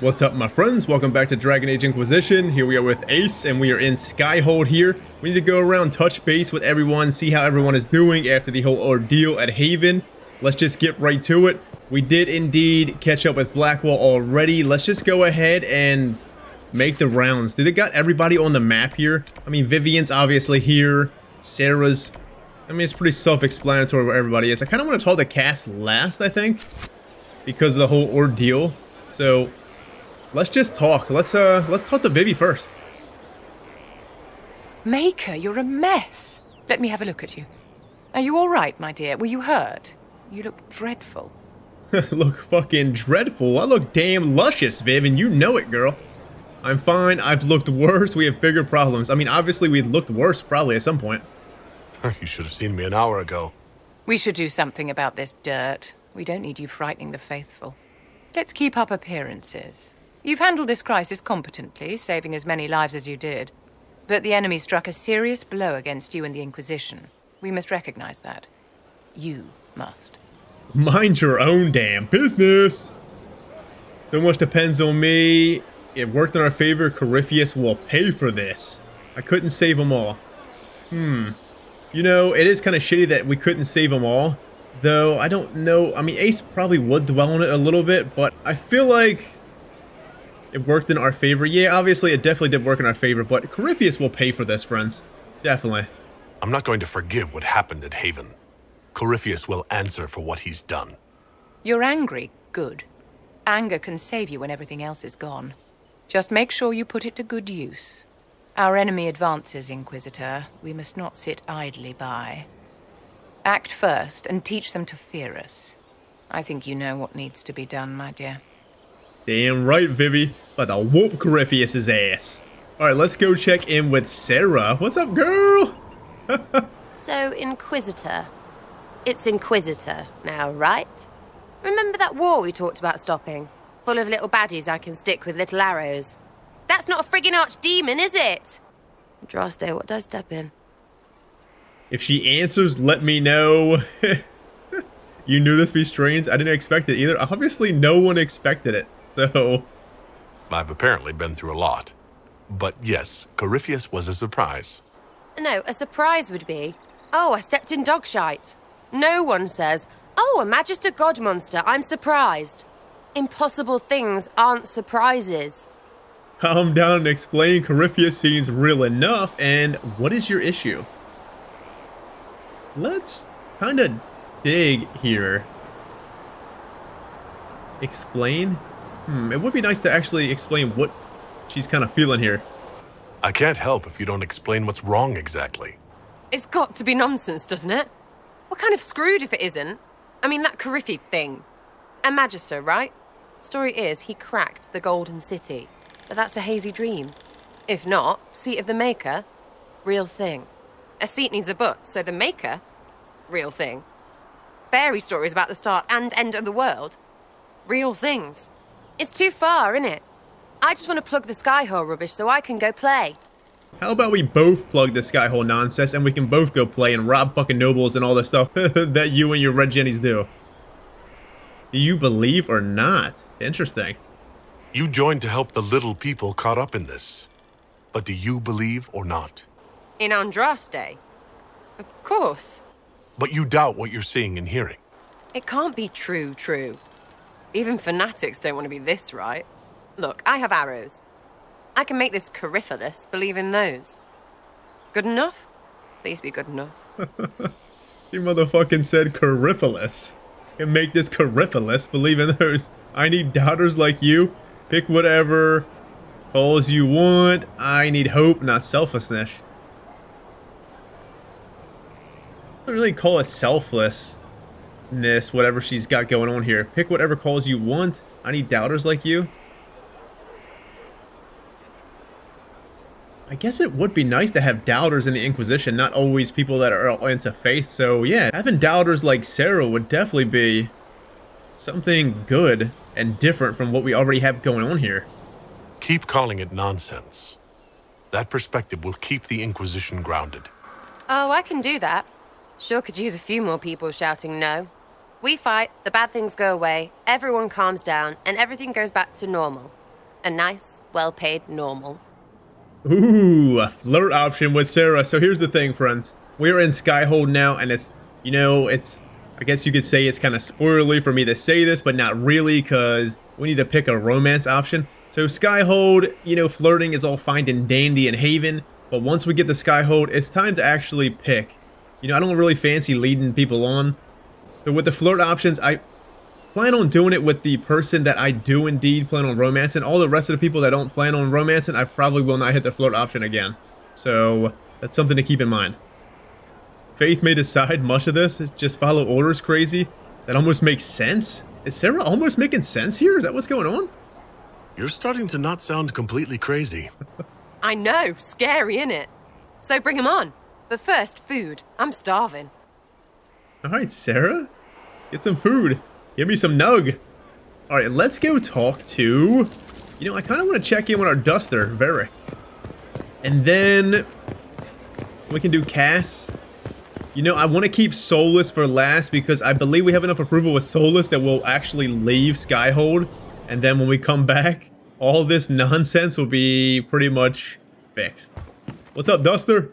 What's up, my friends? Welcome back to Dragon Age Inquisition. Here we are with Ace, and we are in Skyhold here. We need to go around, touch base with everyone, see how everyone is doing after the whole ordeal at Haven. Let's just get right to it. We did indeed catch up with Blackwall already. Let's just go ahead and make the rounds. Dude, they got everybody on the map here. I mean, Vivian's obviously here. Sarah's... I mean, it's pretty self-explanatory where everybody is. I kind of want to talk to Cass last, I think, because of the whole ordeal. So... let's just talk. Let's talk to Vivi first. Maker, you're a mess. Let me have a look at you. Are you all right, my dear? Were you hurt? You look dreadful. Look fucking dreadful. I look damn luscious, Viv, and you know it, girl. I'm fine. I've looked worse. We have bigger problems. I mean, obviously, we looked worse probably at some point. You should have seen me an hour ago. We should do something about this dirt. We don't need you frightening the faithful. Let's keep up appearances. You've handled this crisis competently, saving as many lives as you did. But the enemy struck a serious blow against you and the Inquisition. We must recognize that. You must. Mind your own damn business. So much depends on me. It worked in our favor. Corypheus will pay for this. I couldn't save them all. You know, it is kind of shitty that we couldn't save them all. Though, I don't know. I mean, Ace probably would dwell on it a little bit, but I feel like... it worked in our favor. Yeah, obviously it definitely did work in our favor, but Corypheus will pay for this, friends. Definitely. I'm not going to forgive what happened at Haven. Corypheus will answer for what he's done. You're angry. Good. Anger can save you when everything else is gone. Just make sure you put it to good use. Our enemy advances, Inquisitor. We must not sit idly by. Act first and teach them to fear us. I think you know what needs to be done, my dear. Damn right, Vivi. About to whoop Corypheus' ass. Alright, let's go check in with Sarah. What's up, girl? So, Inquisitor. It's Inquisitor now, right? Remember that war we talked about stopping? Full of little baddies I can stick with little arrows. That's not a friggin' archdemon, is it? Andraste, what did I step in? If she answers, let me know. You knew this would be strange. I didn't expect it either. Obviously, no one expected it. So... I've apparently been through a lot. But yes, Corypheus was a surprise. No, a surprise would be, oh, I stepped in dog shite. No one says, oh, a Magister God monster, I'm surprised. Impossible things aren't surprises. calm down and explain. Corypheus seems real enough. And what is your issue? Let's kind of dig here. Explain? It would be nice to actually explain what she's kind of feeling here. I can't help if you don't explain what's wrong exactly. It's got to be nonsense, doesn't it? We're kind of screwed if it isn't. I mean, that Corypheus thing. A Magister, right? Story is, he cracked the Golden City. But that's a hazy dream. If not, seat of the Maker, real thing. A seat needs a butt, so the Maker, real thing. Fairy stories about the start and end of the world, real things. It's too far, innit? I just want to plug the Skyhold rubbish so I can go play. How about we both plug the Skyhold nonsense and we can both go play and rob fucking nobles and all the stuff that you and your red jennies do? Do you believe or not? Interesting. You joined to help the little people caught up in this. But do you believe or not? In Andraste? Of course. But you doubt what you're seeing and hearing. It can't be true. Even fanatics don't want to be this right. Look, I have arrows. I can make this Corypheus believe in those. Good enough? Please be good enough. You motherfucking said Corypheus. And make this Corypheus believe in those. I need doubters like you. Pick whatever calls you want. I need hope, not selflessness. I don't really call it selflessness, whatever she's got going on here. Pick whatever calls you want. I need doubters like you. I guess it would be nice to have doubters in the Inquisition, not always people that are into faith. So yeah, having doubters like Sarah would definitely be something good and different from what we already have going on here. Keep calling it nonsense. That perspective will keep the Inquisition grounded. Oh, I can do that. Sure could use a few more people shouting no. We fight, the bad things go away, everyone calms down, and everything goes back to normal. A nice, well-paid normal. Ooh, a flirt option with Sarah. So here's the thing, friends. We're in Skyhold now, and it's, I guess you could say it's kind of spoilerly for me to say this, but not really, because we need to pick a romance option. So Skyhold, flirting is all fine and dandy in Haven, but once we get to Skyhold, it's time to actually pick. I don't really fancy leading people on. So with the flirt options, I plan on doing it with the person that I do indeed plan on romancing. All the rest of the people that don't plan on romancing, I probably will not hit the flirt option again. So that's something to keep in mind. Faith may decide much of this. Just follow orders crazy. That almost makes sense. Is Sarah almost making sense here? Is that what's going on? You're starting to not sound completely crazy. I know, scary, innit? So bring 'em on. But first, food. I'm starving. Alright, Sarah. Get some food. Give me some nug. Alright, let's go talk to... I kind of want to check in with our duster, Varric. And then... we can do Cass. I want to keep Solus for last because I believe we have enough approval with Solus that we'll actually leave Skyhold. And then when we come back, all this nonsense will be pretty much fixed. What's up, Duster?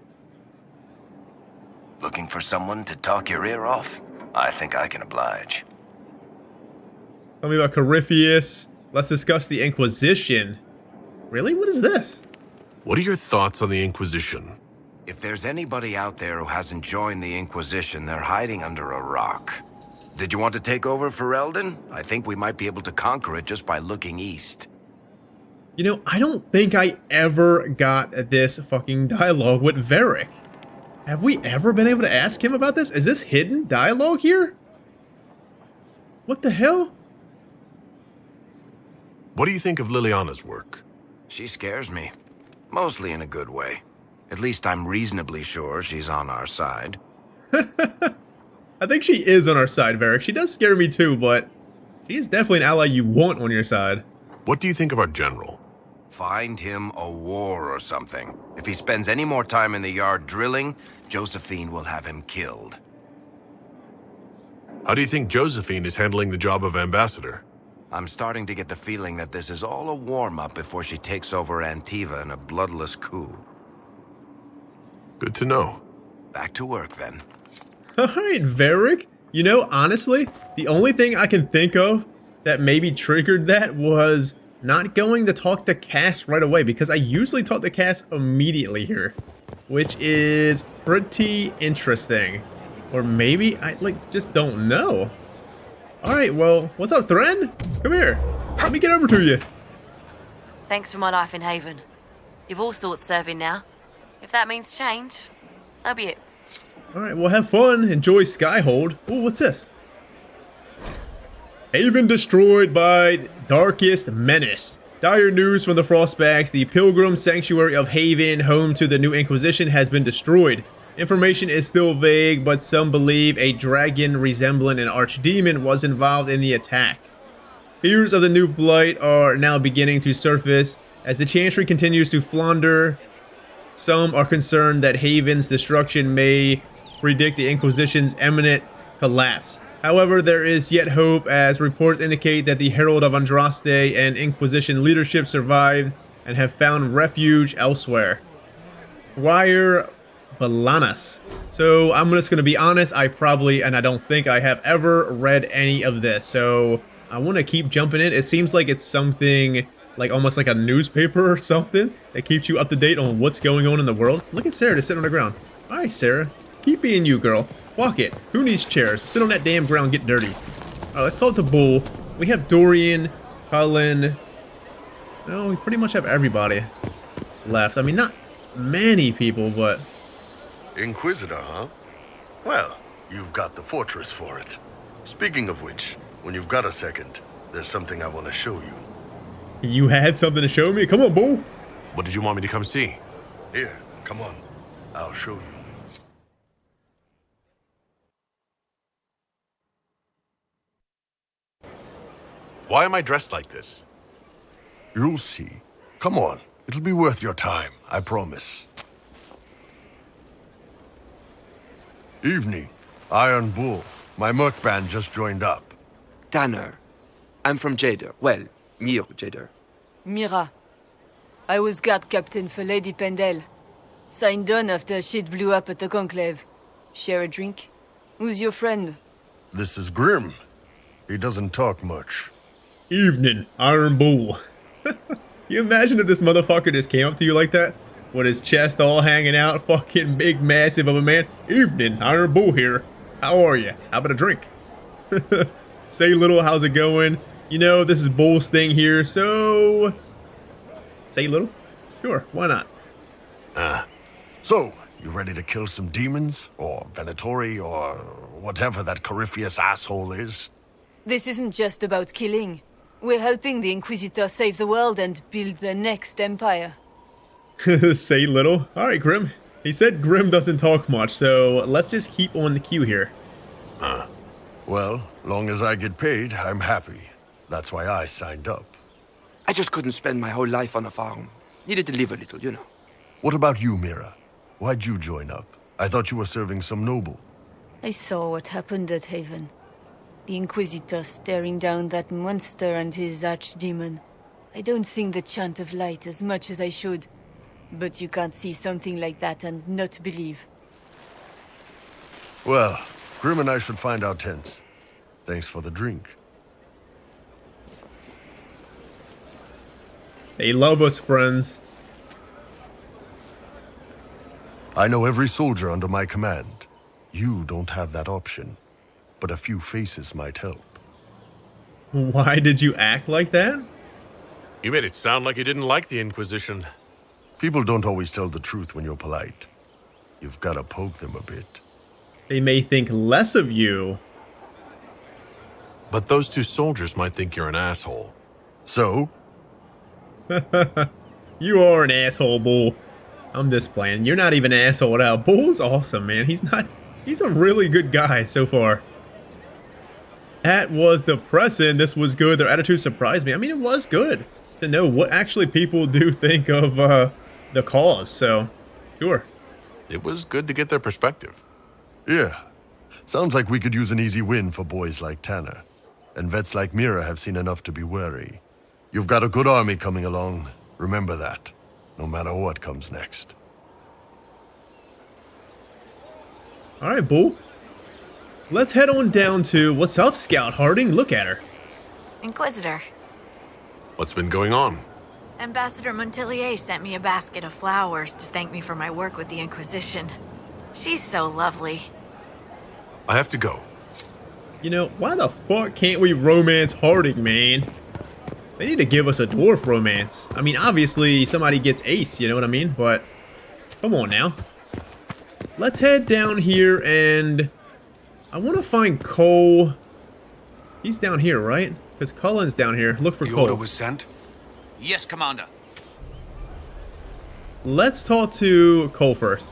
Looking for someone to talk your ear off? I think I can oblige. Tell me about Corypheus. Let's discuss the Inquisition. Really? What is this? What are your thoughts on the Inquisition? If there's anybody out there who hasn't joined the Inquisition, they're hiding under a rock. Did you want to take over for Eldon? I think we might be able to conquer it just by looking east. I don't think I ever got this fucking dialogue with Varric. Have we ever been able to ask him about this? Is this hidden dialogue here? What the hell? What do you think of Liliana's work? She scares me. Mostly in a good way. At least I'm reasonably sure she's on our side. I think she is on our side, Varric. She does scare me too, but she is definitely an ally you want on your side. What do you think of our general? Find him a war or something. If he spends any more time in the yard drilling, Josephine will have him killed. How do you think Josephine is handling the job of ambassador? I'm starting to get the feeling that this is all a warm-up before she takes over Antiva in a bloodless coup. Good to know. Back to work, then. Alright, Varric. Honestly, the only thing I can think of that maybe triggered that was not going to talk to Cass right away, because I usually talk to Cass immediately here, which is pretty interesting. Or maybe I just don't know. Alright, well, what's up, Thran? Come here. Let me get over to you. Thanks for my life in Haven. You've all sorts serving now. If that means change, so be it. Alright, well, have fun. Enjoy Skyhold. Oh, what's this? Haven destroyed by Darkest Menace. Dire news from the Frostbacks. The Pilgrim Sanctuary of Haven, home to the new Inquisition, has been destroyed. Information is still vague, but some believe a dragon resembling an archdemon was involved in the attack. Fears of the new blight are now beginning to surface as the Chantry continues to flounder. Some are concerned that Haven's destruction may predict the Inquisition's imminent collapse. However, there is yet hope, as reports indicate that the Herald of Andraste and Inquisition leadership survived and have found refuge elsewhere. Friar Balanas. So I'm just going to be honest, I don't think I have ever read any of this. So I want to keep jumping in. It seems like it's something like almost like a newspaper or something that keeps you up to date on what's going on in the world. Look at Sarah just sitting on the ground. All right, Sarah. Keep being you, girl. Walk it. Who needs chairs? Sit on that damn ground, get dirty. All right, let's talk to Bull. We have Dorian, Cullen. No, we pretty much have everybody left. I mean, not many people, but... Inquisitor, huh? Well, you've got the fortress for it. Speaking of which, when you've got a second, there's something I want to show you. You had something to show me? Come on, Bull. What did you want me to come see? Here, come on. I'll show you. Why am I dressed like this? You'll see. Come on. It'll be worth your time, I promise. Evening. Iron Bull. My merc band just joined up. Tanner. I'm from Jader. Well, near Jader. Mira. I was guard captain for Lady Pendel. Signed on after shit blew up at the Conclave. Share a drink? Who's your friend? This is Grim. He doesn't talk much. Evening, Iron Bull. You imagine if this motherfucker just came up to you like that? With his chest all hanging out, fucking big, massive of a man. Evening, Iron Bull here. How are you? How about a drink? Say little, how's it going? You know, this is Bull's thing here, so... Say little? Sure, why not? So, you ready to kill some demons? Or Venatori? Or whatever that Corypheus asshole is? This isn't just about killing. We're helping the Inquisitor save the world and build the next empire. Say little? Alright, Grim. He said Grim doesn't talk much, so let's just keep on the queue here. Well, long as I get paid, I'm happy. That's why I signed up. I just couldn't spend my whole life on a farm. Needed to live a little, you know. What about you, Mira? Why'd you join up? I thought you were serving some noble. I saw what happened at Haven. The Inquisitor staring down that monster and his archdemon. I don't sing the chant of light as much as I should. But you can't see something like that and not believe. Well, Grim and I should find our tents. Thanks for the drink. They love us, friends. I know every soldier under my command. You don't have that option. But a few faces might help. Why did you act like that? You made it sound like you didn't like the Inquisition. People don't always tell the truth when you're polite. You've got to poke them a bit. They may think less of you. But those two soldiers might think you're an asshole. So? You are an asshole, Bull. I'm just playing. You're not even an asshole at all. Bull's awesome, man. He's a really good guy so far. That was depressing. This was good. Their attitude surprised me. I mean, it was good to know what actually people do think of the cause. So, sure. It was good to get their perspective. Yeah. Sounds like we could use an easy win for boys like Tanner. And vets like Mira have seen enough to be wary. You've got a good army coming along. Remember that. No matter what comes next. Alright, Bull. Let's head on down to... What's up, Scout Harding? Look at her. Inquisitor. What's been going on? Ambassador Montelier sent me a basket of flowers to thank me for my work with the Inquisition. She's so lovely. I have to go. You know, why the fuck can't we romance Harding, man? They need to give us a dwarf romance. I mean, obviously, somebody gets Ace, you know what I mean? But, come on now. Let's head down here and... I want to find Cole. He's down here, right? Because Cullen's down here. Look for Cole. The order was sent? Yes, Commander. Let's talk to Cole first.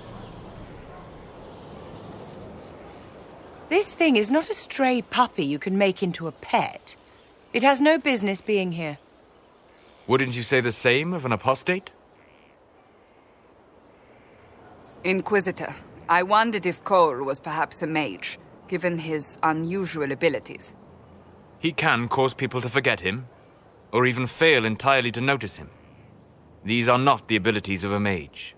This thing is not a stray puppy you can make into a pet. It has no business being here. Wouldn't you say the same of an apostate? Inquisitor, I wondered if Cole was perhaps a mage, given his unusual abilities. He can cause people to forget him, or even fail entirely to notice him. These are not the abilities of a mage.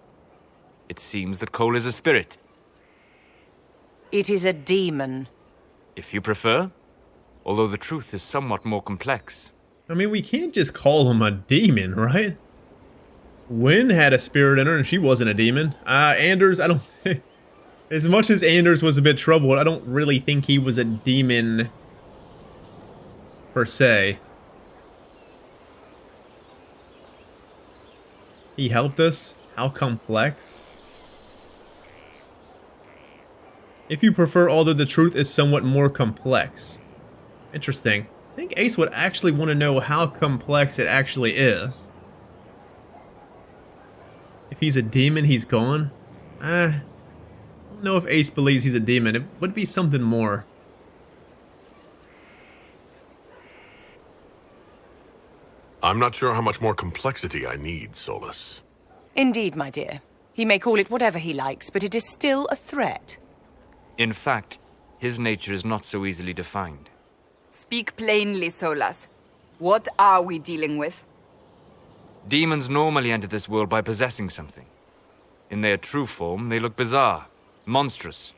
It seems that Cole is a spirit. It is a demon. If you prefer, although the truth is somewhat more complex. I mean, we can't just call him a demon, right? Wynn had a spirit in her and she wasn't a demon. Anders, I don't... As much as Anders was a bit troubled, I don't really think he was a demon per se. He helped us? How complex? If you prefer, although the truth is somewhat more complex. Interesting. I think Ace would actually want to know how complex it actually is. If he's a demon, he's gone? I don't know if Ace believes he's a demon. It would be something more. I'm not sure how much more complexity I need, Solus. Indeed, my dear. He may call it whatever he likes, but it is still a threat. In fact, his nature is not so easily defined. Speak plainly, Solas. What are we dealing with? Demons normally enter this world by possessing something. In their true form, they look bizarre, monstrous.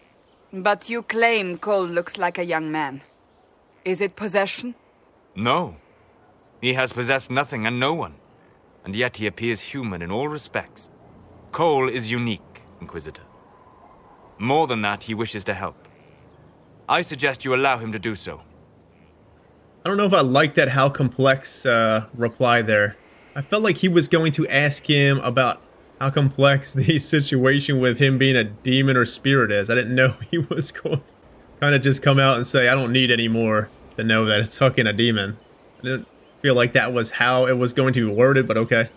But you claim Cole looks like a young man. Is it possession? No. He has possessed nothing and no one. And yet he appears human in all respects. Cole is unique, Inquisitor. More than that, he wishes to help. I suggest you allow him to do so. I don't know if I like that how complex reply there. I felt like he was going to ask him about how complex the situation with him being a demon or spirit is. I didn't know he was going to kind of just come out and say, I don't need any more to know that it's fucking a demon. I didn't feel like that was how it was going to be worded, but okay.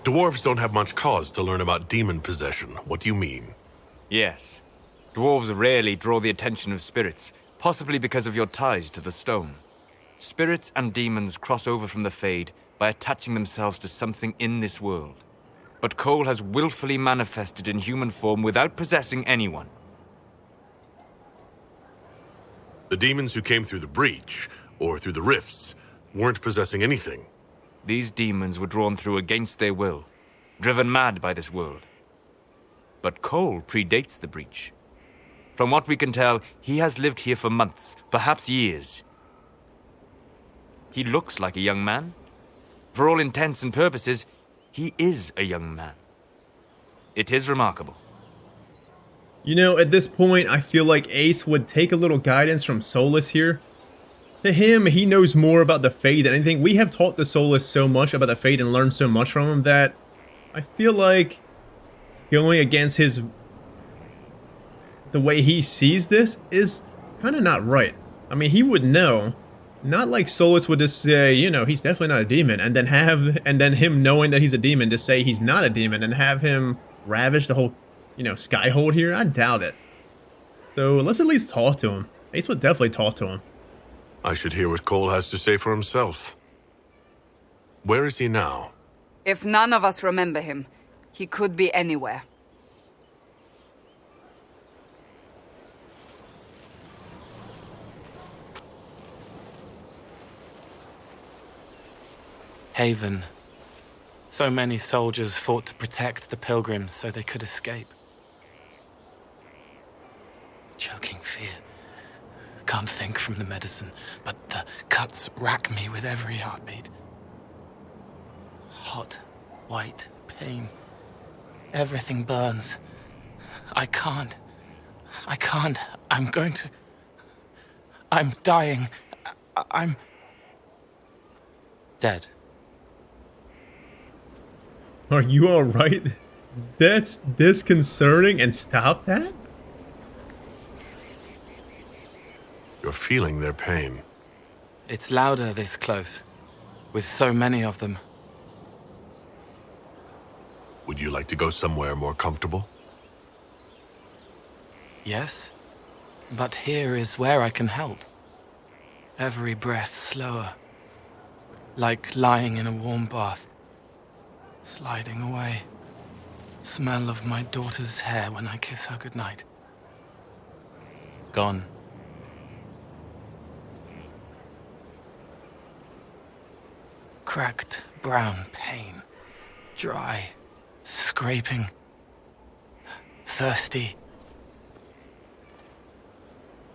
Dwarves don't have much cause to learn about demon possession. What do you mean? Yes. Dwarves rarely draw the attention of spirits, possibly because of your ties to the stone. Spirits and demons cross over from the Fade by attaching themselves to something in this world. But Cole has willfully manifested in human form without possessing anyone. The demons who came through the breach, or through the rifts, weren't possessing anything. These demons were drawn through against their will, driven mad by this world. But Cole predates the breach. From what we can tell, he has lived here for months, perhaps years. He looks like a young man. For all intents and purposes, he is a young man. It is remarkable. You know, at this point, I feel like Ace would take a little guidance from Solus here. To him, he knows more about the Fade than anything. We have taught the Solus so much about the Fade and learned so much from him that I feel like going against the way he sees this is kind of not right. I mean, he would know. Not like Solus would just say, you know, he's definitely not a demon, and then him knowing that he's a demon to say he's not a demon and have him ravish the whole, you know, Skyhold here. I doubt it. So let's at least talk to him. Ace would definitely talk to him. I should hear what Cole has to say for himself. Where is he now? If none of us remember him, he could be anywhere. Haven. So many soldiers fought to protect the pilgrims so they could escape. Choking fear. Can't think from the medicine, but the cuts rack me with every heartbeat. Hot, white pain. Everything burns. I can't. I'm going to... I'm dying. I'm... dead. Are you alright? That's disconcerting, and stop that? You're feeling their pain. It's louder this close, with so many of them. Would you like to go somewhere more comfortable? Yes, but here is where I can help. Every breath slower, like lying in a warm bath, sliding away. Smell of my daughter's hair when I kiss her goodnight. Gone. Cracked brown pain, dry, scraping, thirsty.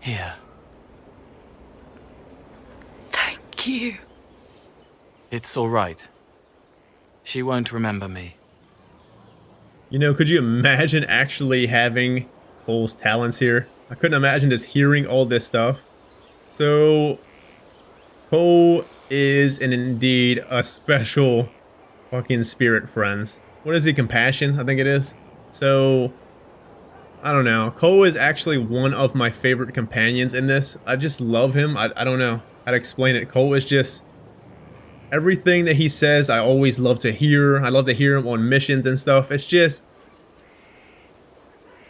Here. Thank you. It's all right. She won't remember me. You know, could you imagine actually having Cole's talents here? I couldn't imagine just hearing all this stuff. So, Cole is indeed a special fucking spirit, friends. What is he? Compassion, I think it is. So, I don't know. Cole is actually one of my favorite companions in this. I just love him. I don't know how to explain it. Cole is just... everything that he says, I always love to hear. I love to hear him on missions and stuff. It's just...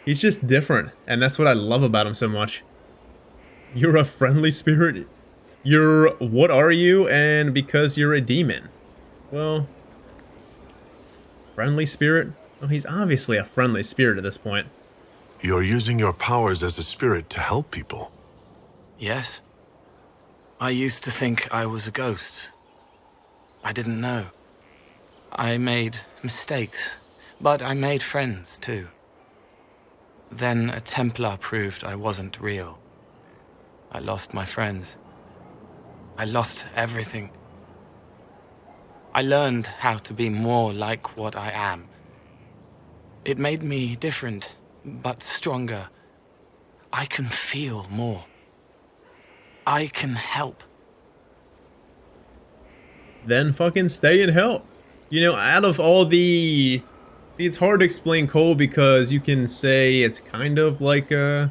he's just different. And that's what I love about him so much. You're a friendly spirit? You're... what are you? And because you're a demon. Well... friendly spirit? Well, he's obviously a friendly spirit at this point. You're using your powers as a spirit to help people. Yes. I used to think I was a ghost. I didn't know. I made mistakes, but I made friends too. Then a Templar proved I wasn't real. I lost my friends. I lost everything. I learned how to be more like what I am. It made me different, but stronger. I can feel more. I can help. Then fucking stay and help. You know, out of all the... It's hard to explain Cole because you can say it's kind of like the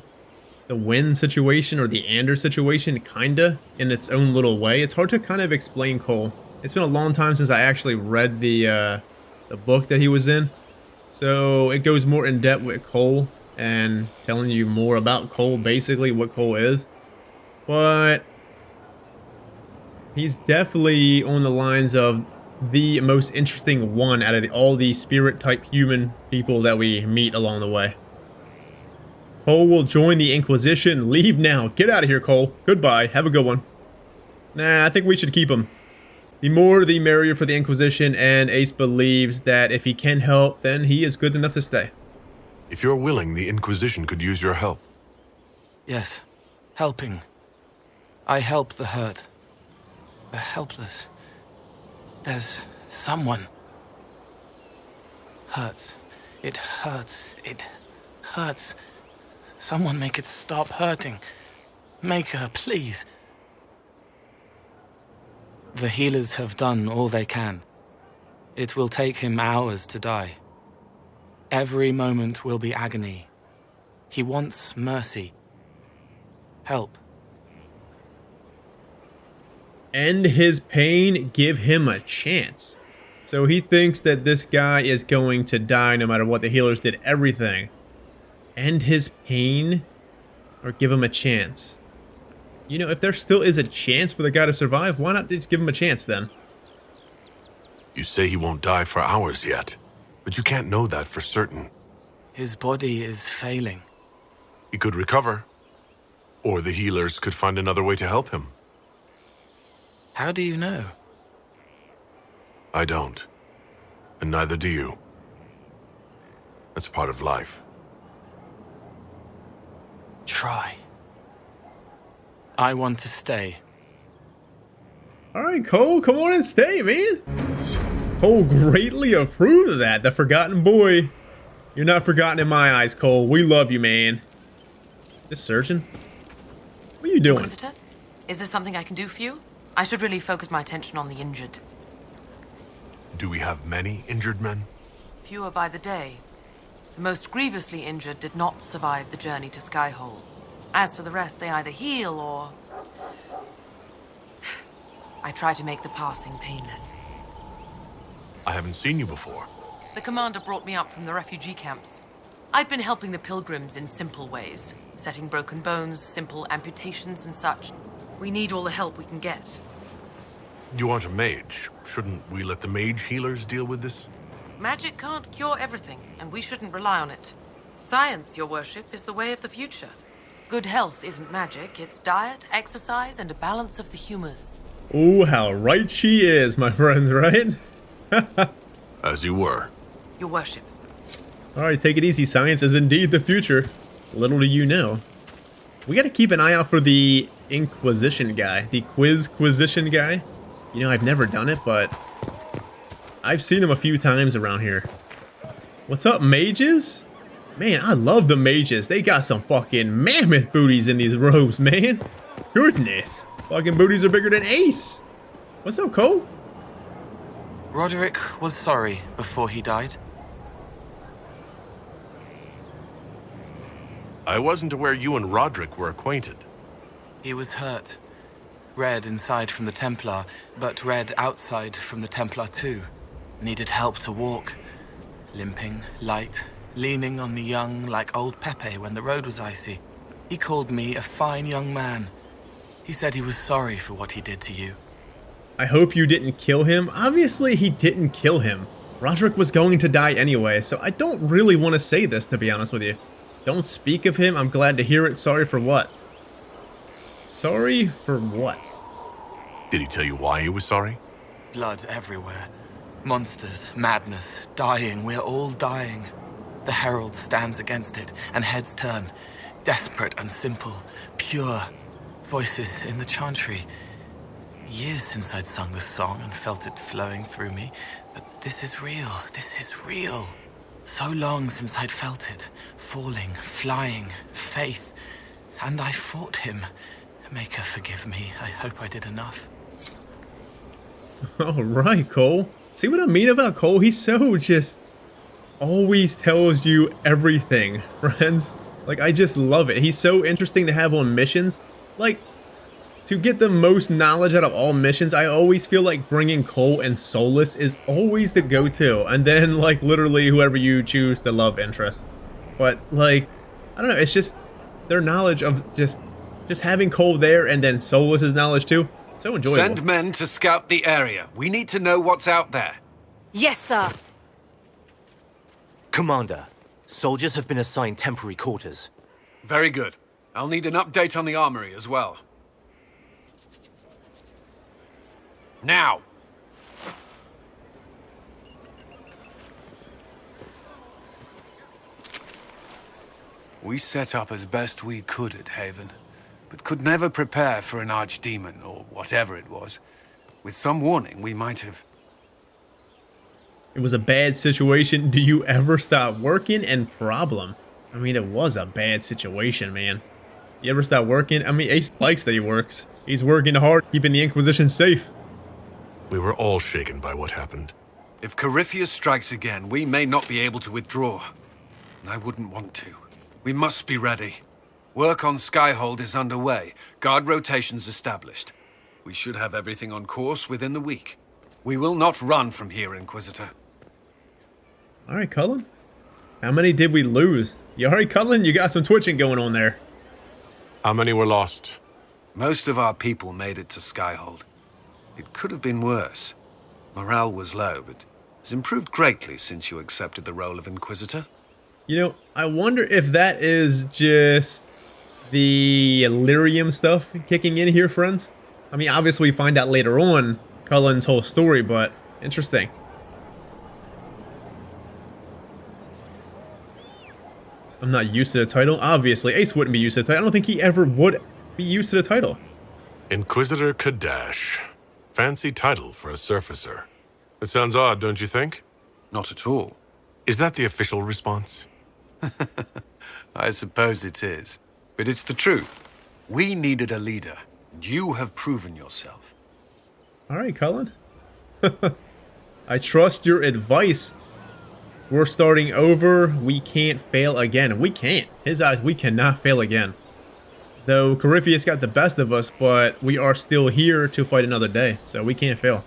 Wynn situation or the Anders situation, kinda, in its own little way. It's hard to kind of explain Cole. It's been a long time since I actually read the book that he was in. So it goes more in depth with Cole and telling you more about Cole, basically what Cole is. But he's definitely on the lines of the most interesting one out of all the spirit type human people that we meet along the way. Cole will join the Inquisition. Leave now. Get out of here, Cole. Goodbye. Have a good one. Nah, I think we should keep him. The more the merrier for the Inquisition, and Ace believes that if he can help, then he is good enough to stay. If you're willing, the Inquisition could use your help. Yes, helping. I help the hurt, the helpless. There's someone. Hurts. It hurts. It hurts. Someone make it stop hurting. Make her, please. The healers have done all they can. It will take him hours to die. Every moment will be agony. He wants mercy. Help. End his pain, give him a chance. So he thinks that this guy is going to die no matter what. The healers did everything. End his pain or give him a chance. You know, if there still is a chance for the guy to survive, why not just give him a chance then? You say he won't die for hours yet, but you can't know that for certain. His body is failing. He could recover, or the healers could find another way to help him. How do you know? I don't, and neither do you. That's part of life. Try. I want to stay. Alright, Cole, come on and stay, man. Cole greatly approved of that. The forgotten boy. You're not forgotten in my eyes, Cole. We love you, man. This surgeon? What are you doing? Inquisitor? Is there something I can do for you? I should really focus my attention on the injured. Do we have many injured men? Fewer by the day. The most grievously injured did not survive the journey to Skyhold. As for the rest, they either heal or... I try to make the passing painless. I haven't seen you before. The commander brought me up from the refugee camps. I'd been helping the pilgrims in simple ways, setting broken bones, simple amputations and such. We need all the help we can get. You aren't a mage. Shouldn't we let the mage healers deal with this? Magic can't cure everything, and we shouldn't rely on it. Science, your worship, is the way of the future. Good health isn't magic, it's diet, exercise, and a balance of the humors. Ooh, how right she is, my friends, right? As you were. Your worship. Alright, take it easy. Science is indeed the future. Little do you know. We gotta keep an eye out for the Inquisition guy. The Quizquisition guy. You know, I've never done it, but I've seen him a few times around here. What's up, mages? Man, I love the mages. They got some fucking mammoth booties in these robes, man. Goodness. Fucking booties are bigger than Ace. What's up, Cole? Roderick was sorry before he died. I wasn't aware you and Roderick were acquainted. He was hurt. Red inside from the Templar, but red outside from the Templar too. Needed help to walk. Limping, light, leaning on the young like old Pepe when the road was icy. He called me a fine young man. He said he was sorry for what he did to you. I hope you didn't kill him. Obviously, he didn't kill him. Roderick was going to die anyway, so I don't really want to say this, to be honest with you. Don't speak of him. I'm glad to hear it. Sorry for what? Sorry for what? Did he tell you why he was sorry? Blood everywhere. Monsters, madness, dying. We're all dying. The herald stands against it, and heads turn. Desperate and simple. Pure. Voices in the chantry. Years since I'd sung the song and felt it flowing through me. But this is real. This is real. So long since I'd felt it. Falling, flying, faith. And I fought him. Maker, forgive me. I hope I did enough. All right, Cole. See what I mean about Cole? He's so just always tells you everything, friends. Like, I just love it. He's so interesting to have on missions. Like, to get the most knowledge out of all missions, I always feel like bringing Cole and Solus is always the go-to. And then, like, literally whoever you choose to love interest. But, like, I don't know. It's just their knowledge of just having Cole there and then Solus's knowledge too. So enjoyable. Send men to scout the area. We need to know what's out there. Yes, sir. Commander, soldiers have been assigned temporary quarters. Very good. I'll need an update on the armory as well. Now! We set up as best we could at Haven, but could never prepare for an archdemon, or whatever it was. With some warning, we might have... It was a bad situation. Do you ever stop working? And problem. I mean, it was a bad situation, man. You ever stop working? I mean, Ace likes that he works. He's working hard, keeping the Inquisition safe. We were all shaken by what happened. If Corypheus strikes again, we may not be able to withdraw. And I wouldn't want to. We must be ready. Work on Skyhold is underway. Guard rotations established. We should have everything on course within the week. We will not run from here, Inquisitor. Alright, Cullen. How many did we lose? You alright, Cullen? You got some twitching going on there. How many were lost? Most of our people made it to Skyhold. It could have been worse. Morale was low, but has improved greatly since you accepted the role of Inquisitor. You know, I wonder if that is just the Illyrium stuff kicking in here, friends. I mean, obviously we find out later on Cullen's whole story, but interesting. I'm not used to the title. Obviously, Ace wouldn't be used to the title. I don't think he ever would be used to the title. Inquisitor Cadash. Fancy title for a surfacer. It sounds odd, don't you think? Not at all. Is that the official response? I suppose it is. But it's the truth. We needed a leader, and you have proven yourself. All right, Cullen. I trust your advice. We're starting over. We can't fail again. We can't. His eyes, we cannot fail again. Though Corypheus got the best of us, but we are still here to fight another day, so we can't fail.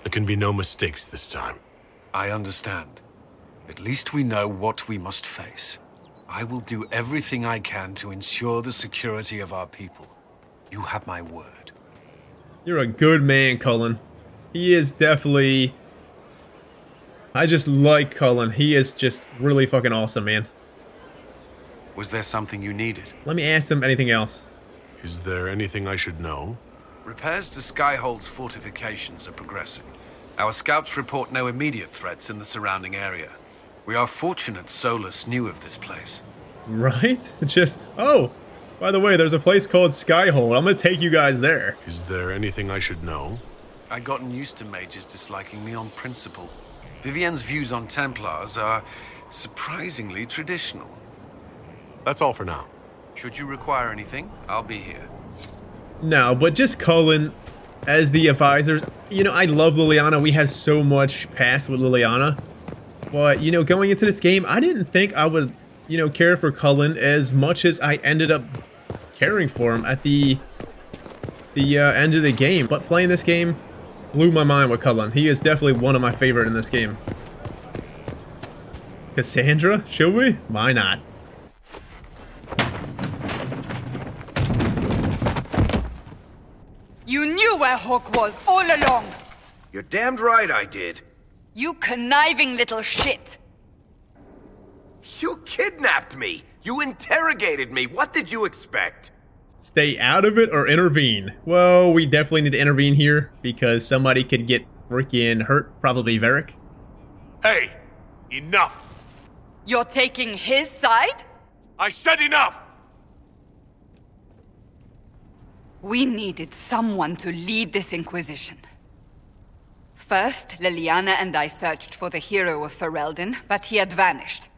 There can be no mistakes this time. I understand. At least we know what we must face. I will do everything I can to ensure the security of our people. You have my word. You're a good man, Cullen. He is definitely... I just like Cullen. He is just really fucking awesome, man. Was there something you needed? Let me ask him anything else. Is there anything I should know? Repairs to Skyhold's fortifications are progressing. Our scouts report no immediate threats in the surrounding area. We are fortunate Solus knew of this place. Right? Just... Oh! By the way, there's a place called Skyhold. I'm gonna take you guys there. Is there anything I should know? I've gotten used to mages disliking me on principle. Vivienne's views on Templars are surprisingly traditional. That's all for now. Should you require anything, I'll be here. No, but just Cullen as the advisors. You know, I love Liliana. We have so much past with Liliana. But, you know, going into this game, I didn't think I would, you know, care for Cullen as much as I ended up caring for him at the end of the game. But playing this game blew my mind with Cullen. He is definitely one of my favorite in this game. Cassandra? Should we? Why not? You knew where Hawk was all along! You're damned right I did. You conniving little shit! You kidnapped me! You interrogated me! What did you expect? Stay out of it or intervene? Well, we definitely need to intervene here because somebody could get freaking hurt probably Varric. Hey, enough! You're taking his side? I said enough! We needed someone to lead this Inquisition. First, Liliana and I searched for the hero of Ferelden, but he had vanished.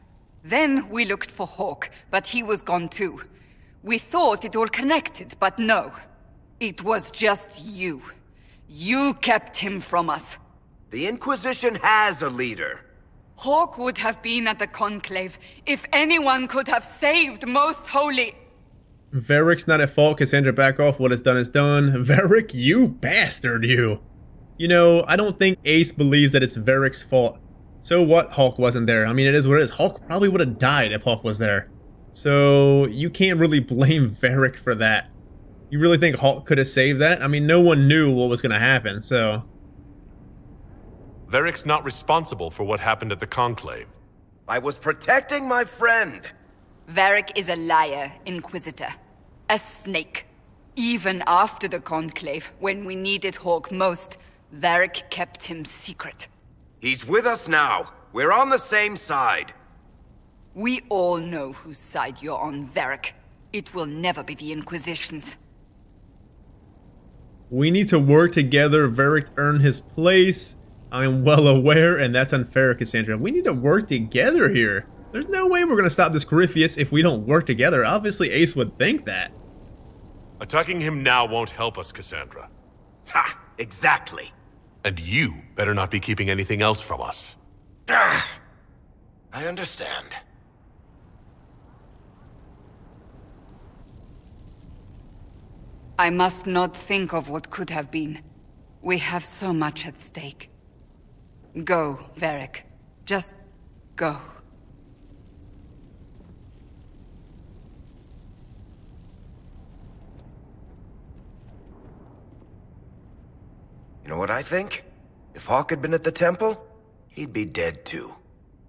Then we looked for Hawke, but he was gone too. We thought it all connected, but no. It was just you. You kept him from us. The Inquisition has a leader. Hawke would have been at the Conclave if anyone could have saved Most Holy. Varric's not at fault. Cassandra, back off. What is done is done. Varric, you bastard, you. You know, I don't think Ace believes that it's Varric's fault. So what Hawke wasn't there? I mean, it is what it is. Hawke probably would have died if Hawke was there. So you can't really blame Varric for that. You really think Hawke could have saved that? I mean, no one knew what was going to happen, so... Varric's not responsible for what happened at the Conclave. I was protecting my friend. Varric is a liar, Inquisitor. A snake. Even after the Conclave, when we needed Hawke most, Varric kept him secret. He's with us now. We're on the same side. We all know whose side you're on, Varric. It will never be the Inquisition's. We need to work together. Varric earned his place. I'm well aware, and that's unfair, Cassandra. We need to work together here. There's no way we're going to stop this Corypheus if we don't work together. Obviously, Ace would think that. Attacking him now won't help us, Cassandra. Ha! Exactly. And you better not be keeping anything else from us. I understand. I must not think of what could have been. We have so much at stake. Go, Varric. Just go. You know what I think? If Hawke had been at the temple, he'd be dead too.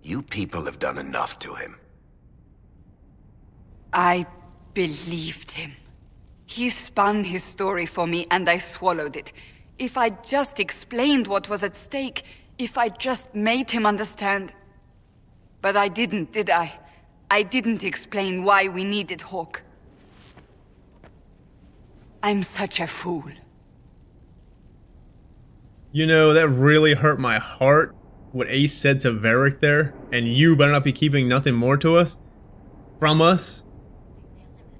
You people have done enough to him. I believed him. He spun his story for me and I swallowed it. If I just explained what was at stake, if I just made him understand. But I didn't, did I? I didn't explain why we needed Hawke. I'm such a fool. You know, that really hurt my heart, what Ace said to Varric there. And you better not be keeping nothing more to us. From us.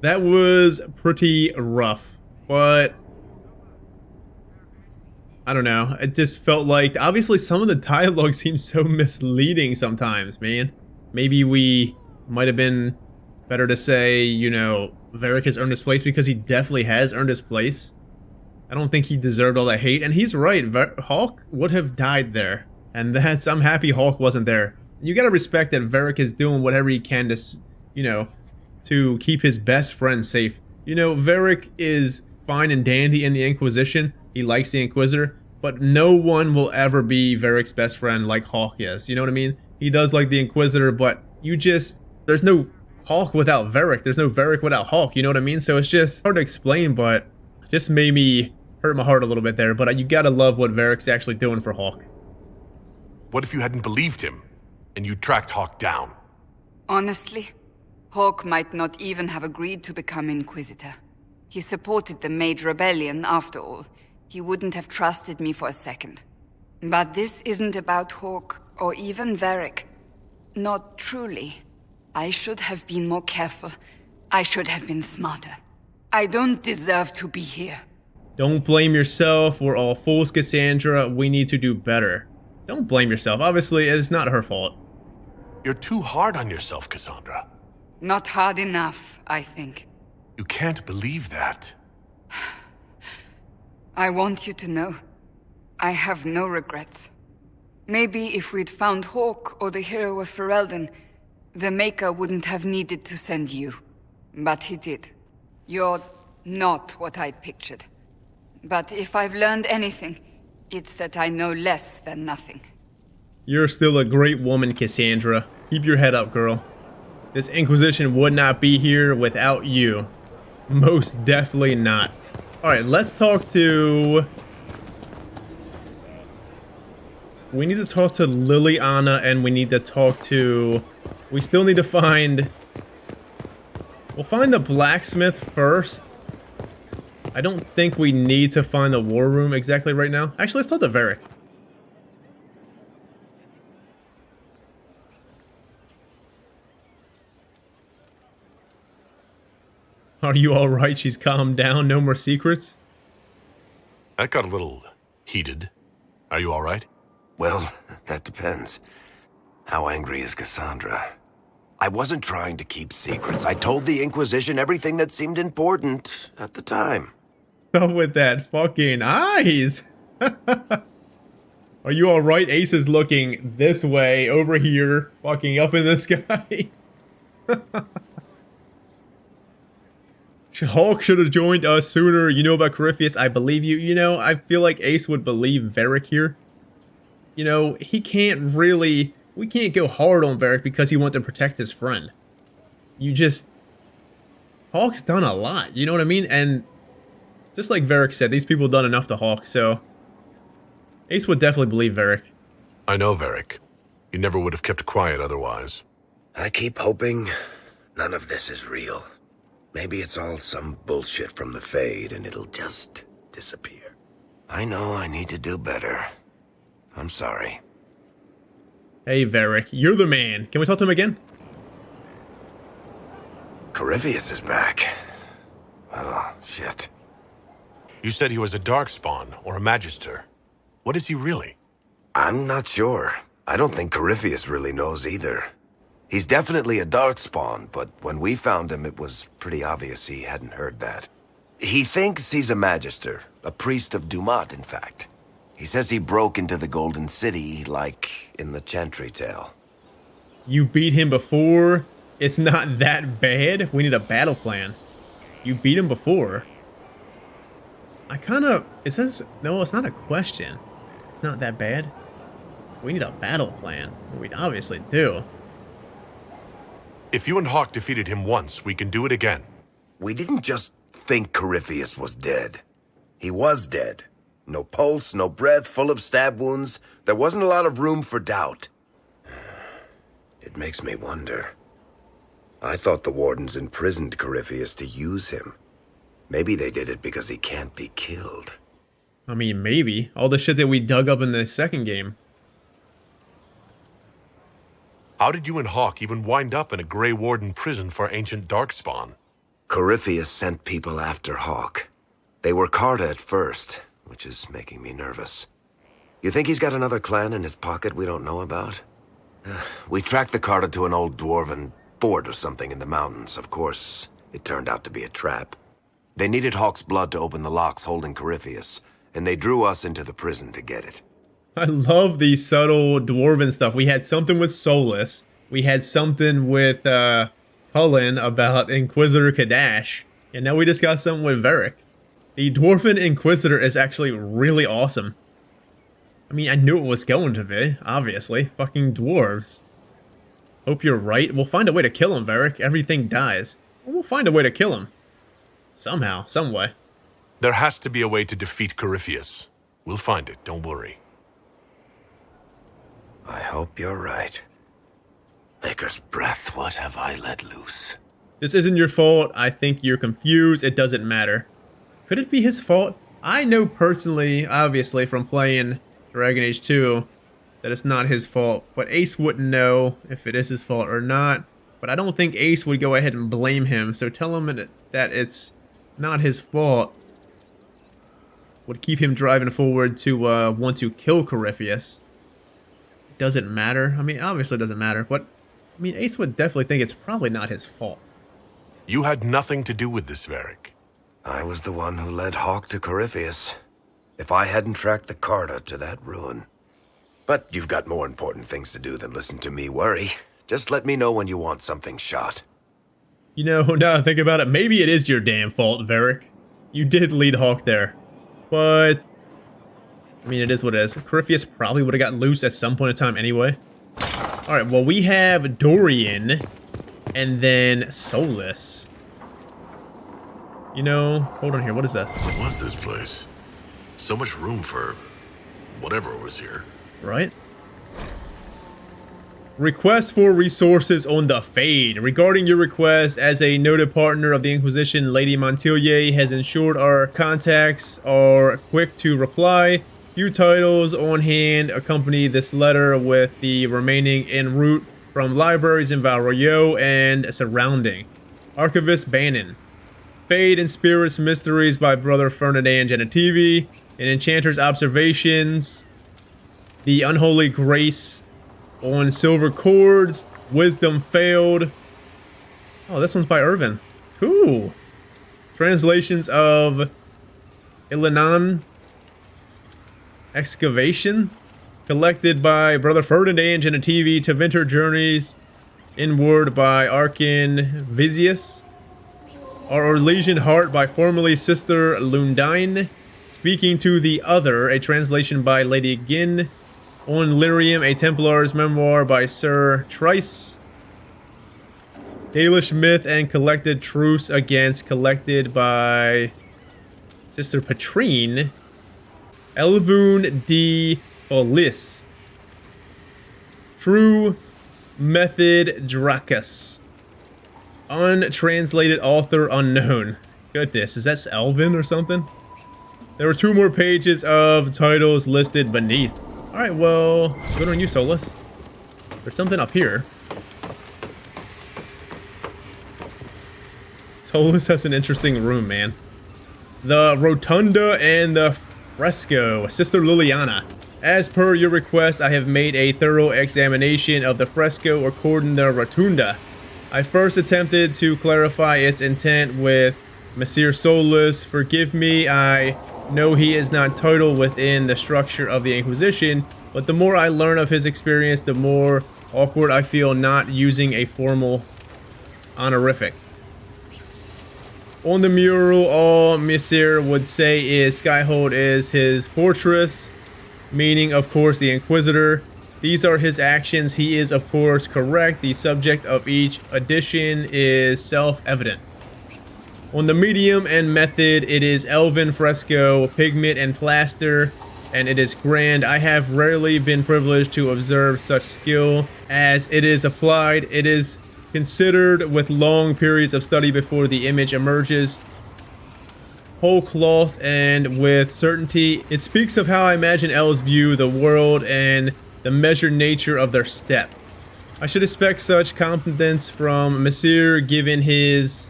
That was pretty rough. But I don't know. It just felt like, obviously some of the dialogue seems so misleading sometimes, man. Maybe we might have been better to say, you know, Varric has earned his place, because he definitely has earned his place. I don't think he deserved all that hate. And he's right. Hawke would have died there. And I'm happy Hawke wasn't there. You gotta respect that Varric is doing whatever he can to, you know, to keep his best friend safe. You know, Varric is fine and dandy in the Inquisition. He likes the Inquisitor. But no one will ever be Varric's best friend like Hawke is. You know what I mean? He does like the Inquisitor, but there's no Hawke without Varric. There's no Varric without Hawke. You know what I mean? So it's just hard to explain, but just made me hurt my heart a little bit there. But you gotta love what Varric's actually doing for Hawke. What if you hadn't believed him, and you tracked Hawke down? Honestly, Hawke might not even have agreed to become Inquisitor. He supported the Mage Rebellion, after all. He wouldn't have trusted me for a second. But this isn't about Hawke, or even Varric. Not truly. I should have been more careful. I should have been smarter. I don't deserve to be here. Don't blame yourself. We're all fools, Cassandra. We need to do better. Don't blame yourself. Obviously, it's not her fault. You're too hard on yourself, Cassandra. Not hard enough, I think. You can't believe that. I want you to know, I have no regrets. Maybe if we'd found Hawke or the hero of Ferelden, the Maker wouldn't have needed to send you. But he did. You're not what I'd pictured. But if I've learned anything, it's that I know less than nothing. You're still a great woman, Cassandra. Keep your head up, girl. This Inquisition would not be here without you. Most definitely not. Alright, let's talk to We need to talk to Liliana, and we need to talk to... We still need to find... We'll find the blacksmith first. I don't think we need to find the war room exactly right now. Actually, let's talk to Varric. Are you alright? She's calmed down. No more secrets? That got a little heated. Are you alright? Well, that depends. How angry is Cassandra? I wasn't trying to keep secrets. I told the Inquisition everything that seemed important at the time. Stop with that fucking eyes! Are you alright? Ace is looking this way, over here, fucking up in the sky. Hulk should have joined us sooner. You know about Corypheus. I believe you. You know, I feel like Ace would believe Varric here. You know, he can't really... We can't go hard on Varric because he wants to protect his friend. You just... Hulk's done a lot, you know what I mean? And just like Varric said, these people done enough to Hulk, so... Ace would definitely believe Varric. I know Varric. You never would have kept quiet otherwise. I keep hoping none of this is real. Maybe it's all some bullshit from the Fade and it'll just disappear. I know I need to do better. I'm sorry. Hey, Varric, you're the man. Can we talk to him again? Corypheus is back. Oh, shit. You said he was a Darkspawn or a Magister. What is he really? I'm not sure. I don't think Corypheus really knows either. He's definitely a Darkspawn, but when we found him, it was pretty obvious he hadn't heard that. He thinks he's a Magister, a priest of Dumat, in fact. He says he broke into the Golden City, like in the Chantry tale. You beat him before? It's not that bad? We need a battle plan. You beat him before? I kind of... It says... No, it's not a question. It's not that bad. We need a battle plan. We obviously do. If you and Hawk defeated him once, we can do it again. We didn't just think Corypheus was dead. He was dead. No pulse, no breath, full of stab wounds. There wasn't a lot of room for doubt. It makes me wonder. I thought the Wardens imprisoned Corypheus to use him. Maybe they did it because he can't be killed. I mean, maybe. All the shit that we dug up in the second game. How did you and Hawk even wind up in a Grey Warden prison for ancient Darkspawn? Corypheus sent people after Hawk. They were Carta at first, which is making me nervous. You think he's got another clan in his pocket we don't know about? We tracked the Carta to an old dwarven fort or something in the mountains. Of course, it turned out to be a trap. They needed Hawk's blood to open the locks holding Corypheus, and they drew us into the prison to get it. I love the subtle dwarven stuff. We had something with Solus. We had something with Cullen about Inquisitor Cadash. And now we just got something with Varric. The Dwarven Inquisitor is actually really awesome. I mean, I knew it was going to be, obviously. Fucking dwarves. Hope you're right. We'll find a way to kill him, Varric. Everything dies. We'll find a way to kill him. Somehow, some way. There has to be a way to defeat Corypheus. We'll find it, don't worry. I hope you're right. Maker's breath, what have I let loose? This isn't your fault. I think you're confused. It doesn't matter. Could it be his fault? I know personally, obviously, from playing Dragon Age 2, that it's not his fault. But Ace wouldn't know if it is his fault or not. But I don't think Ace would go ahead and blame him. So tell him that it's not his fault would keep him driving forward to want to kill Corypheus. It doesn't matter. I mean, obviously it doesn't matter. But, I mean, Ace would definitely think it's probably not his fault. You had nothing to do with this, Varric. I was the one who led Hawk to Corypheus. If I hadn't tracked the Carta to that ruin. But you've got more important things to do than listen to me worry. Just let me know when you want something shot. You know, now I think about it, maybe it is your damn fault, Varric. You did lead Hawk there. But, I mean, it is what it is. Corypheus probably would have got loose at some point in time anyway. Alright, well, we have Dorian, and then Solus. You know, hold on here, what is this? What was this place? So much room for whatever was here. right? Request for resources on the Fade. Regarding your request, as a noted partner of the Inquisition, Lady Montelier has ensured our contacts are quick to reply. Few titles on hand accompany this letter, with the remaining en route from libraries in Val Royeaux and surrounding. Archivist Bannon. Fade and Spirits Mysteries by Brother Ferdinand Genetivi. An Enchanter's Observations. The Unholy Grace on Silver Cords. Wisdom Failed. Oh, this one's by Irvin. Cool. Translations of Ilanan Excavation. Collected by Brother Ferdinand Genetivi. To Winter Journeys. Inward by Arkin Vizius. Our Orlesian Heart by formerly Sister Lundine. Speaking to the Other, a translation by Lady Ginn. On Lyrium, a Templar's memoir by Sir Trice. Dalish Myth and Collected Truce Against, collected by Sister Patrine. Elvun de Olis. True Method Dracus. Untranslated author unknown. Goodness, is that Elvin or something? There were 2 more pages of titles listed beneath. Alright, well, good on you, Solus. There's something up here. Solus has an interesting room, man. The Rotunda and the Fresco. Sister Liliana. As per your request, I have made a thorough examination of the fresco according to the Rotunda. I first attempted to clarify its intent with Messire Solus. Forgive me, I know he is not titled within the structure of the Inquisition, but the more I learn of his experience, the more awkward I feel not using a formal honorific. On the mural, all Messire would say is Skyhold is his fortress, meaning, of course, the Inquisitor. These are his actions. He is, of course, correct. The subject of each edition is self-evident. On the medium and method, it is elven fresco, pigment, and plaster, and it is grand. I have rarely been privileged to observe such skill as it is applied. It is considered with long periods of study before the image emerges. Whole cloth and with certainty. It speaks of how I imagine elves view the world and the measured nature of their step. I should expect such confidence from Messire given his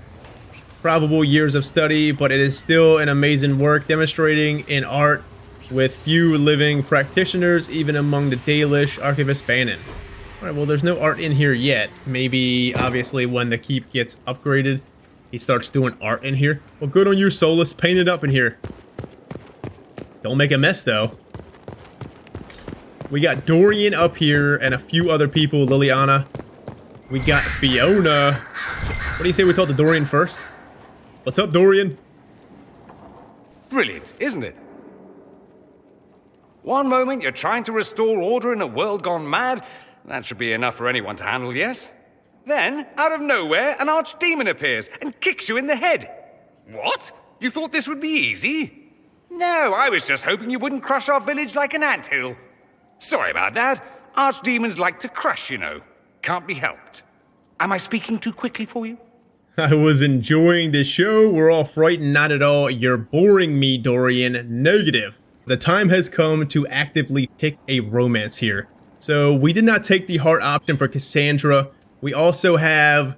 probable years of study, but it is still an amazing work demonstrating in art with few living practitioners, even among the Dalish. Archivist Bannon. Alright, well, there's no art in here yet. Maybe, obviously, when the keep gets upgraded, he starts doing art in here. Well, good on you, Solus. Paint it up in here. Don't make a mess, though. We got Dorian up here and a few other people. Liliana. We got Fiona. What do you say we talk to Dorian first? What's up, Dorian? Brilliant, isn't it? One moment you're trying to restore order in a world gone mad. That should be enough for anyone to handle, yes? Then, out of nowhere, an archdemon appears and kicks you in the head. What? You thought this would be easy? No, I was just hoping you wouldn't crush our village like an anthill. Sorry about that. Archdemons like to crush, you know. Can't be helped. Am I speaking too quickly for you? I was enjoying the show. We're all frightened. Not at all. You're boring me, Dorian. Negative. The time has come to actively pick a romance here. So we did not take the heart option for Cassandra. We also have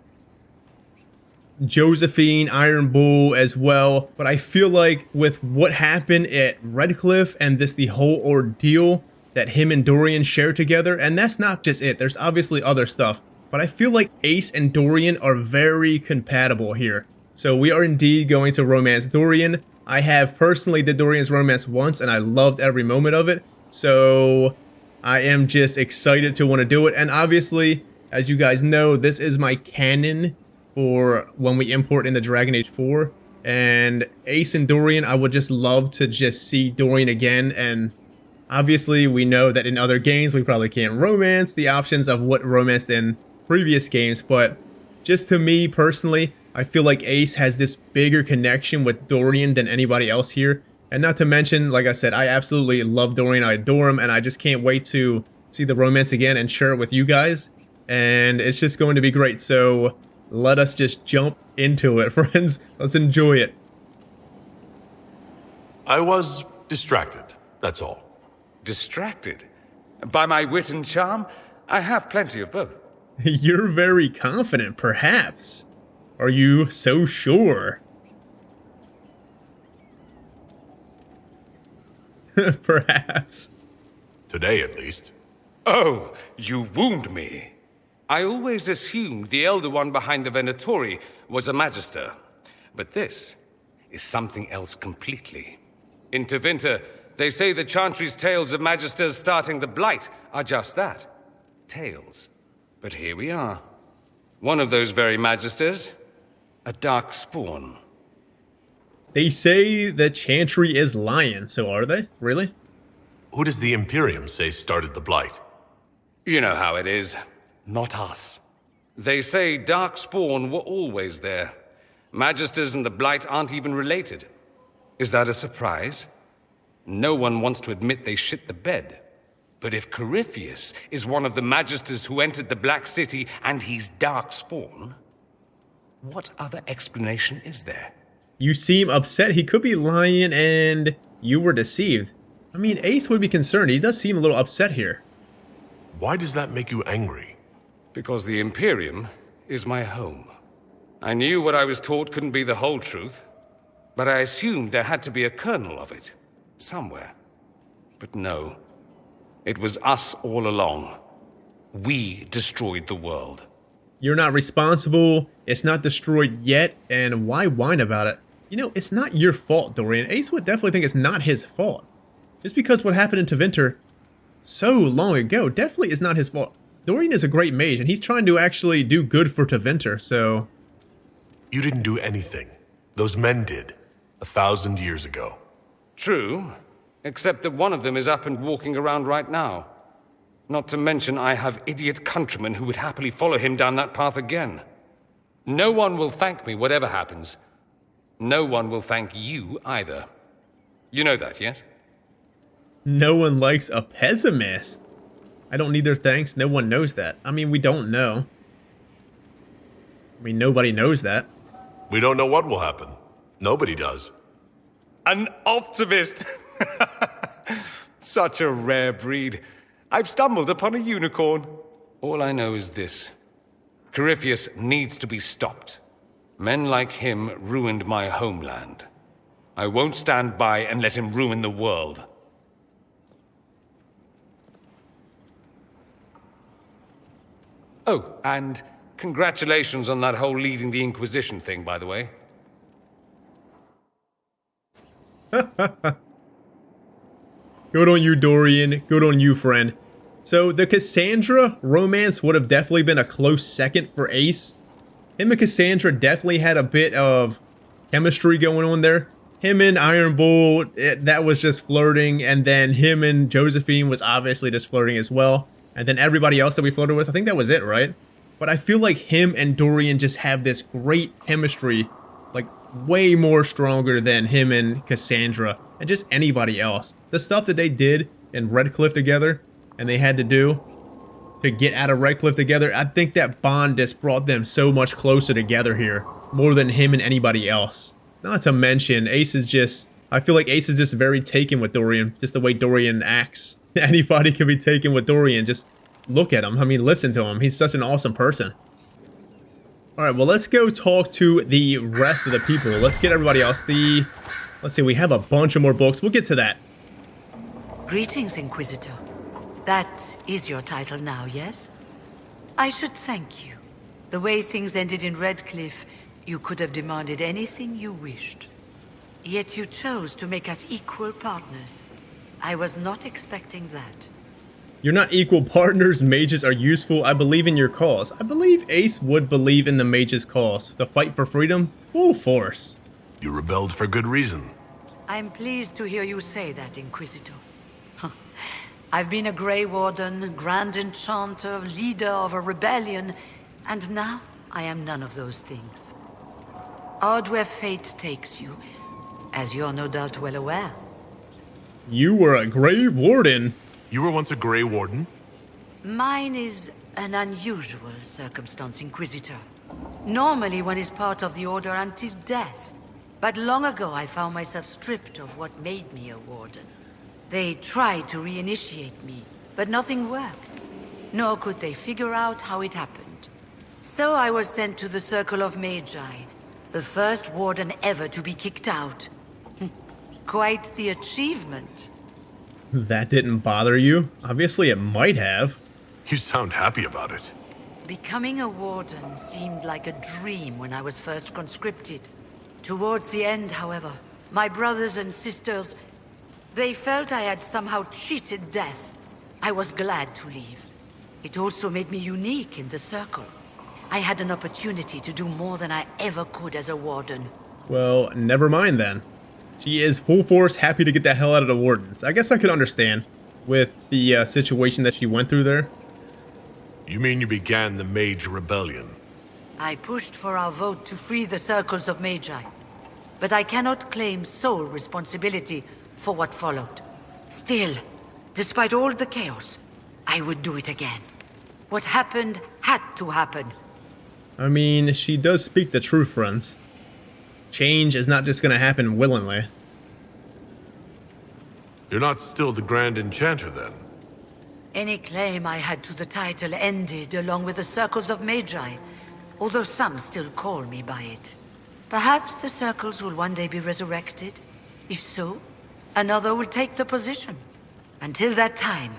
Josephine, Iron Bull as well. But I feel like with what happened at Redcliffe and the whole ordeal that him and Dorian share together, and that's not just it. There's obviously other stuff. But I feel like Ace and Dorian are very compatible here. So we are indeed going to romance Dorian. I have personally did Dorian's romance once and I loved every moment of it. So I am just excited to want to do it. And obviously, as you guys know, this is my canon for when we import into Dragon Age 4. And Ace and Dorian, I would just love to just see Dorian again. And obviously, we know that in other games, we probably can't romance the options of what romanced in previous games, but just to me personally, I feel like Ace has this bigger connection with Dorian than anybody else here. And not to mention, like I said, I absolutely love Dorian. I adore him, and I just can't wait to see the romance again and share it with you guys. And it's just going to be great. So let us just jump into it, friends. Let's enjoy it. I was distracted, that's all. Distracted? By my wit and charm? I have plenty of both. You're very confident, perhaps. Are you so sure? Perhaps. Today, at least. Oh, you wound me. I always assumed the Elder One behind the Venatori was a Magister. But this is something else completely. In Tevinter, they say the Chantry's tales of Magisters starting the Blight are just that. Tales. But here we are. One of those very Magisters. A dark spawn. They say the Chantry is lying, so are they? Really? Who does the Imperium say started the Blight? You know how it is. Not us. They say dark spawn were always there. Magisters and the Blight aren't even related. Is that a surprise? No one wants to admit they shit the bed. But if Corypheus is one of the Magisters who entered the Black City and he's dark spawn, what other explanation is there? You seem upset. He could be lying and you were deceived. I mean, Ace would be concerned. He does seem a little upset here. Why does that make you angry? Because the Imperium is my home. I knew what I was taught couldn't be the whole truth, but I assumed there had to be a kernel of it, somewhere. But no, it was us all along. We destroyed the world. You're not responsible, it's not destroyed yet, and why whine about it? You know, it's not your fault, Dorian. Ace would definitely think it's not his fault. Just because what happened in Tevinter so long ago definitely is not his fault. Dorian is a great mage, and he's trying to actually do good for Tevinter, so... You didn't do anything. Those men did. 1,000 years ago. True, except that one of them is up and walking around right now. Not to mention I have idiot countrymen who would happily follow him down that path again. No one will thank me whatever happens. No one will thank you either. You know that, yes? No one likes a pessimist. I don't need their thanks. No one knows that. I mean, we don't know. I mean, nobody knows that. We don't know what will happen. Nobody does. An optimist! Such a rare breed. I've stumbled upon a unicorn. All I know is this. Corypheus needs to be stopped. Men like him ruined my homeland. I won't stand by and let him ruin the world. Oh, and congratulations on that whole leading the Inquisition thing, by the way. Good on you, Dorian. Good on you, friend. So the Cassandra romance would have definitely been a close second for Ace. Him and Cassandra definitely had a bit of chemistry going on there. Him and Iron Bull, that was just flirting. And then him and Josephine was obviously just flirting as well. And then everybody else that we flirted with, I think that was it, right? But I feel like him and Dorian just have this great chemistry, like way more stronger than him and Cassandra and just anybody else. The stuff that they did in Redcliffe together and they had to do to get out of Redcliffe together, I think that bond just brought them so much closer together here, more than him and anybody else. Not to mention, Ace is just, I feel like Ace is just very taken with Dorian, just the way Dorian acts. Anybody can be taken with Dorian, just look at him. I mean, listen to him. He's such an awesome person. Alright, well, let's go talk to the rest of the people. Let's get everybody else. Let's see, we have a bunch of more books. We'll get to that. Greetings, Inquisitor. That is your title now, yes? I should thank you. The way things ended in Redcliffe, you could have demanded anything you wished. Yet you chose to make us equal partners. I was not expecting that. You're not equal partners. Mages are useful. I believe in your cause. I believe Ace would believe in the mage's cause. The fight for freedom, full force. You rebelled for good reason. I'm pleased to hear you say that, Inquisitor. I've been a Grey Warden, Grand Enchanter, leader of a rebellion, and now I am none of those things. Odd where fate takes you, as you're no doubt well aware. You were a Grey Warden. You were once a Grey Warden? Mine is an unusual circumstance, Inquisitor. Normally one is part of the Order until death. But long ago I found myself stripped of what made me a Warden. They tried to reinitiate me, but nothing worked. Nor could they figure out how it happened. So I was sent to the Circle of Magi, the first Warden ever to be kicked out. Quite the achievement. That didn't bother you? Obviously it might have. You sound happy about it. Becoming a Warden seemed like a dream when I was first conscripted. Towards the end, however, my brothers and sisters, they felt I had somehow cheated death. I was glad to leave. It also made me unique in the Circle. I had an opportunity to do more than I ever could as a Warden. Well, never mind then. She is full force happy to get the hell out of the Wardens. I guess I could understand with the situation that she went through there. You mean you began the Mage Rebellion? I pushed for our vote to free the Circles of Magi. But I cannot claim sole responsibility for what followed. Still, despite all the chaos, I would do it again. What happened had to happen. I mean, she does speak the truth, friends. Change is not just going to happen willingly. You're not still the Grand Enchanter, then? Any claim I had to the title ended along with the Circles of Magi, although some still call me by it. Perhaps the Circles will one day be resurrected. If so, another will take the position. Until that time,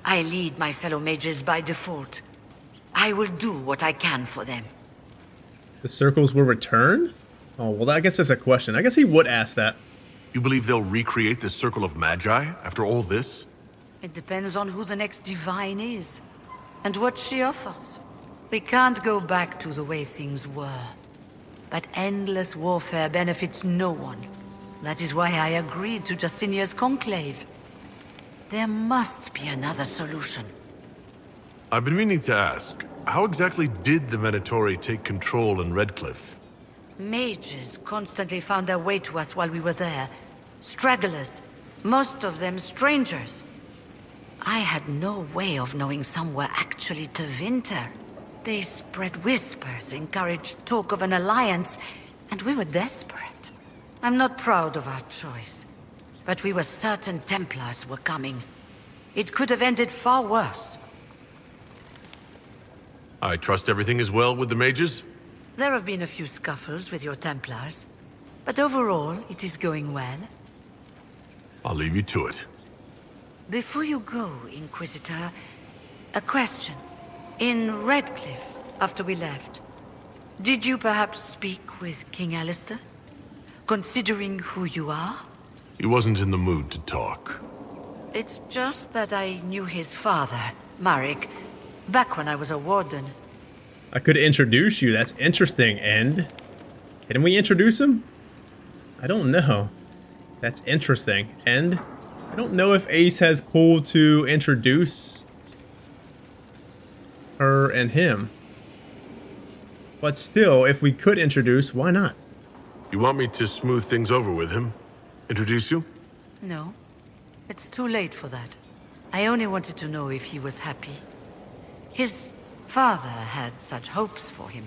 I lead my fellow mages by default. I will do what I can for them. The Circles will return? Oh, well, I guess that's a question. I guess he would ask that. You believe they'll recreate the Circle of Magi after all this? It depends on who the next divine is, and what she offers. We can't go back to the way things were. But endless warfare benefits no one. That is why I agreed to Justinia's conclave. There must be another solution. I've been meaning to ask, how exactly did the Venatori take control in Redcliffe? Mages constantly found their way to us while we were there. Stragglers, most of them strangers. I had no way of knowing some were actually Tevinter. They spread whispers, encouraged talk of an alliance, and we were desperate. I'm not proud of our choice, but we were certain Templars were coming. It could have ended far worse. I trust everything is well with the mages? There have been a few scuffles with your Templars, but overall, it is going well. I'll leave you to it. Before you go, Inquisitor, a question. In Redcliffe, after we left, did you perhaps speak with King Alistair? Considering who you are? He wasn't in the mood to talk. It's just that I knew his father, Marek, back when I was a Warden. I could introduce you. That's interesting. And can we introduce him? I don't know. That's interesting. And I don't know if Ace has pull to introduce her and him. But still, if we could introduce, why not? You want me to smooth things over with him? Introduce you? No. It's too late for that. I only wanted to know if he was happy. His father had such hopes for him.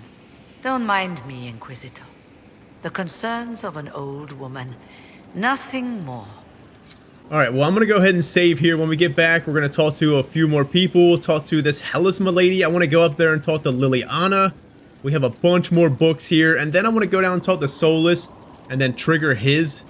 Don't mind me, Inquisitor. The concerns of an old woman. Nothing more. Alright, well, I'm going to go ahead and save here. When we get back, we're going to talk to a few more people. Talk to this Hellasma lady. I want to go up there and talk to Liliana. We have a bunch more books here. And then I want to go down and talk to Solus. And then trigger his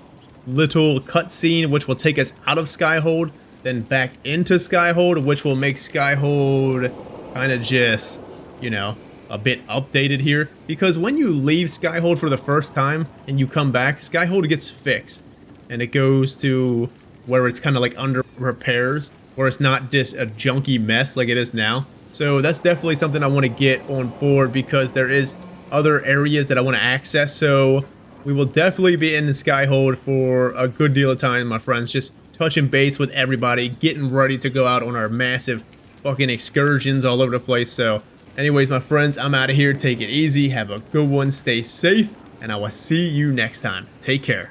little cutscene, which will take us out of Skyhold. Then back into Skyhold, which will make Skyhold kind of just, you know, a bit updated here. Because when you leave Skyhold for the first time and you come back, Skyhold gets fixed. And it goes to where it's kind of like under repairs, where it's not just a junky mess like it is now. So that's definitely something I want to get on board, because there is other areas that I want to access. So we will definitely be in the Skyhold for a good deal of time, my friends. Just touching base with everybody, getting ready to go out on our massive fucking excursions all over the place. So anyways, my friends, I'm out of here. Take it easy. Have a good one. Stay safe. And I will see you next time. Take care.